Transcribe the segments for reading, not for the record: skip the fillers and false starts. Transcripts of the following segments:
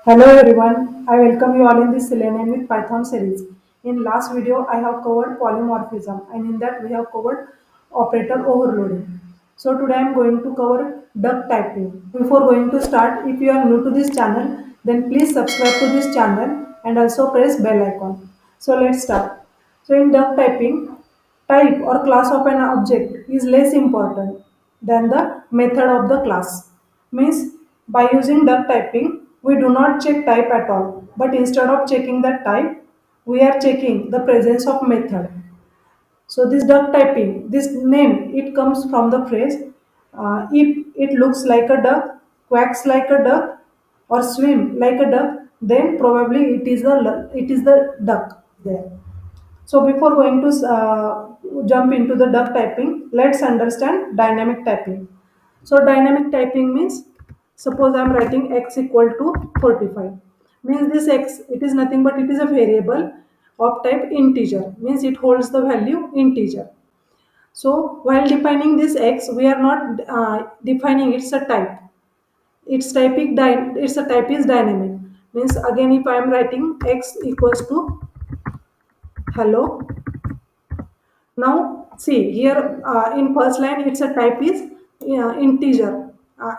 Hello everyone, I welcome you all in this Selenium with Python series. In last video, I have covered polymorphism and in that we have covered operator overloading. So today I am going to cover duck typing. Before going to start, if you are new to this channel, then please subscribe to this channel and also press bell icon. So let's start. So in duck typing, type or class of an object is less important than the method of the class. Means by using duck typing, we do not check type at all, but instead of checking the type, we are checking the presence of method. So this duck typing, this name, it comes from the phrase, if it looks like a duck, quacks like a duck, or swim like a duck, then probably it is the duck there. So before going to jump into the duck typing, let's understand dynamic typing. So dynamic typing means, suppose I am writing x equal to 45. Means this x, it is nothing but it is a variable of type integer. Means it holds the value integer. So while defining this x, we are not defining its a type. Its a type is dynamic. Means again, if I am writing x equals to hello. Now see here, in first line its a type is integer.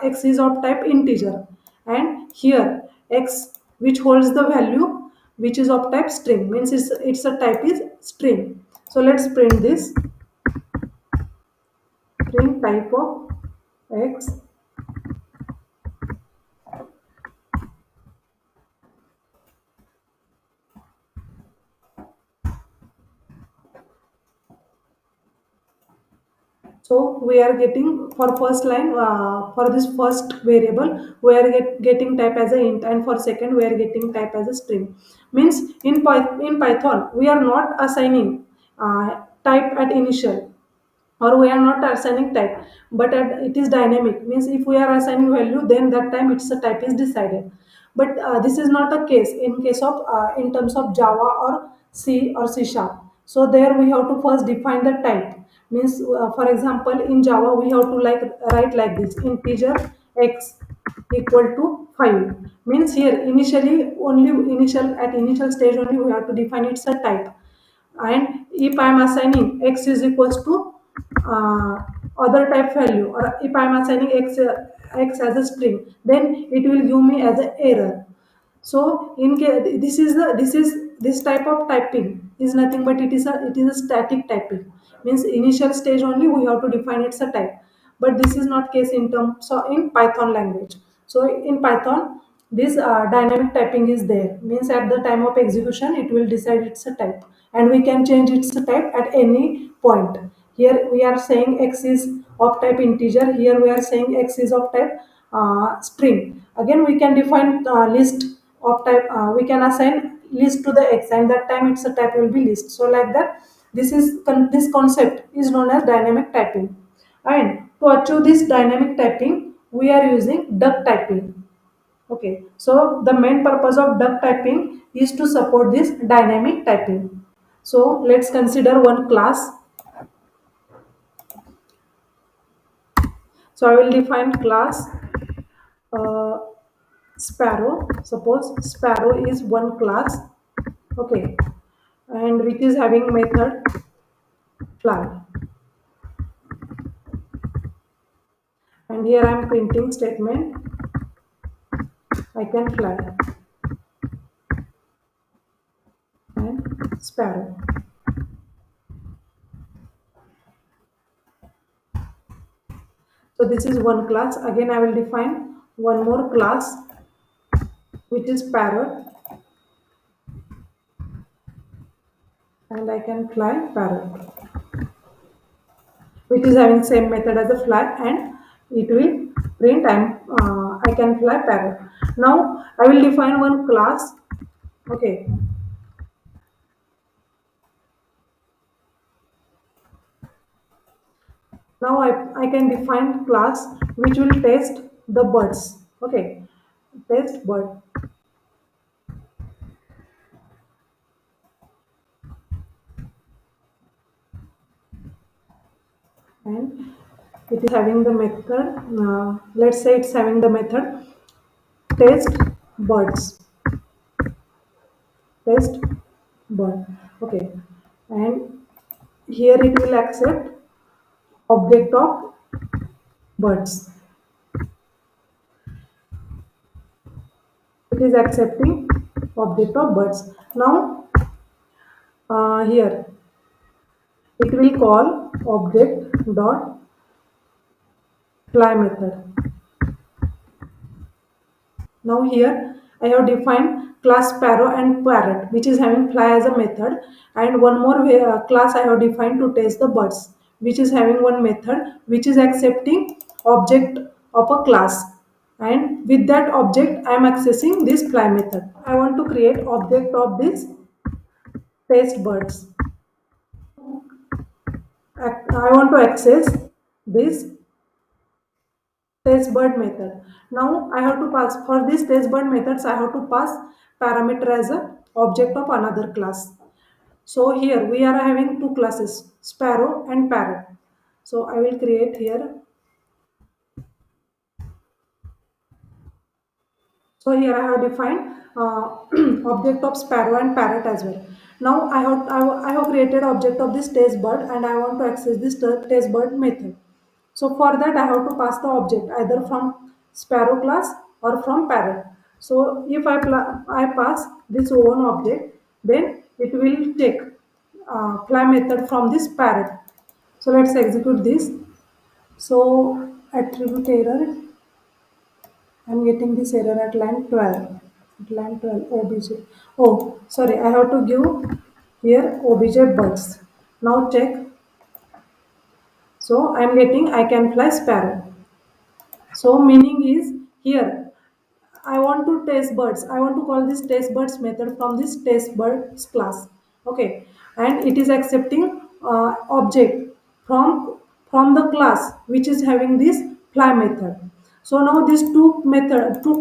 X is of type integer, and here x which holds the value which is of type string, means it's a type is string. So let's print this, print type of x. So we are getting for first line, for this first variable we are getting type as a int, and for second we are getting type as a string. Means in Python we are not assigning type at initial, or we are not assigning type, but it is dynamic. Means if we are assigning value, then that time its a type is decided. But this is not a case in case of in terms of Java or C or C sharp. So there we have to first define the type. Means for example, in Java we have to write like this, integer x equal to 5. Means here initially only initial stage only we have to define its a type. And if I am assigning x is equals to uh, other type value, or if I am assigning x as a string, then it will give me as an error. So in case this type of typing is nothing but it is a static typing. Means initial stage only we have to define it's a type, but this is not case in terms of in Python language. So in Python, this dynamic typing is there. Means at the time of execution it will decide it's a type, and we can change its type at any point. Here we are saying x is of type integer, here we are saying x is of type string. Again we can define list of type, we can assign list to the x, and that time its a type will be list. So like that, this concept is known as dynamic typing. And to achieve this dynamic typing, we are using duck typing. Okay, so the main purpose of duck typing is to support this dynamic typing. So let's consider one class. So I will define class uh, Sparrow. Suppose Sparrow is one class. Okay, and which is having method fly. And here I am printing statement, I can fly, and Sparrow. So this is one class. Again I will define one more class which is parrot, and I can fly parrot, which is having same method as a fly, and it will print I can fly parrot. Now I will define one class. Okay, now I can define class which will test the birds. Okay, test bird, and it is having the method, let's say it's having the method test birds. Test bird. Okay, and here it will accept object of birds. It is accepting object of birds. Now here it will call object dot fly method. Now here I have defined class sparrow and parrot, which is having fly as a method, and one more class I have defined to test the birds, which is having one method which is accepting object of a class, and with that object I am accessing this fly method. I want to create object of this test birds. I want to access this test bird method. Now I have to pass for this test bird methods. I have to pass parameter as a object of another class. So here we are having two classes, sparrow and parrot. So I will create here. So here I have defined object of sparrow and parrot as well. Now I have created object of this test bird and I want to access this test bird method. So for that I have to pass the object either from sparrow class or from parrot. So if I pass this one object, then it will take fly method from this parrot. So let's execute this. So attribute error. I'm getting this error at line 12. At line 12, obj. Oh, sorry, I have to give here obj birds. Now check. So I'm getting I can fly sparrow. So meaning is here I want to test birds. I want to call this test birds method from this test birds class. Okay, and it is accepting object from the class which is having this fly method. So now these two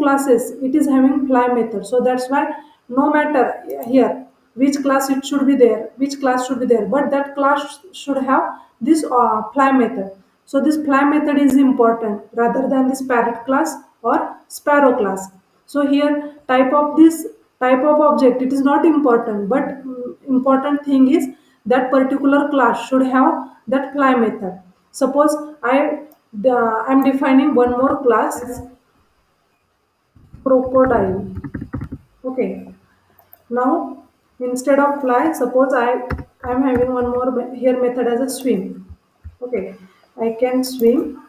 classes, it is having fly method. So that's why no matter here which class it should be there, which class should be there, but that class should have this fly method. So this fly method is important rather than this parrot class or sparrow class. So here type of object it is not important, but important thing is that particular class should have that fly method. Suppose I'm defining one more class, crocodile. Okay. Now instead of fly, suppose I'm having one more here method as a swim. Okay. I can swim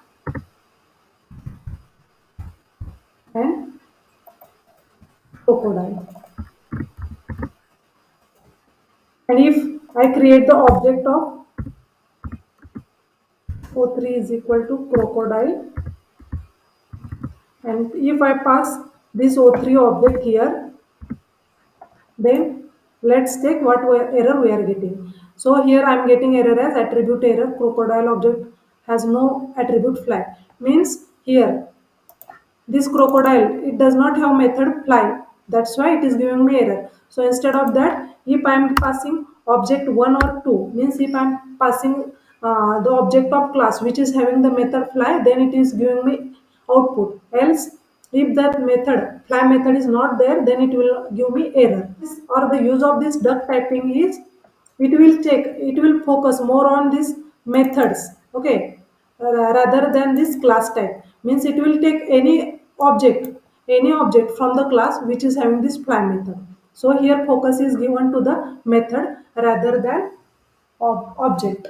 and crocodile. And if I create the object of O3 is equal to crocodile, and if I pass this O3 object here, then let's take what error we are getting. So here I am getting error as attribute error, crocodile object has no attribute fly. Means here this crocodile it does not have method fly, that's why it is giving me error. So instead of that, if I am passing object 1 or 2, means if I am passing the object of class which is having the method fly, then it is giving me output. Else if that method fly method is not there, then it will give me error. Or the use of this duck typing is it will focus more on these methods. Okay, rather than this class type, means it will take any object from the class which is having this fly method. So here focus is given to the method rather than object.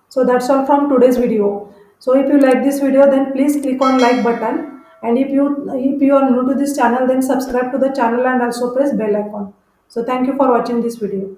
So that's all from today's video. So if you like this video, then please click on like button, and if you are new to this channel, then subscribe to the channel and also press bell icon. So thank you for watching this video.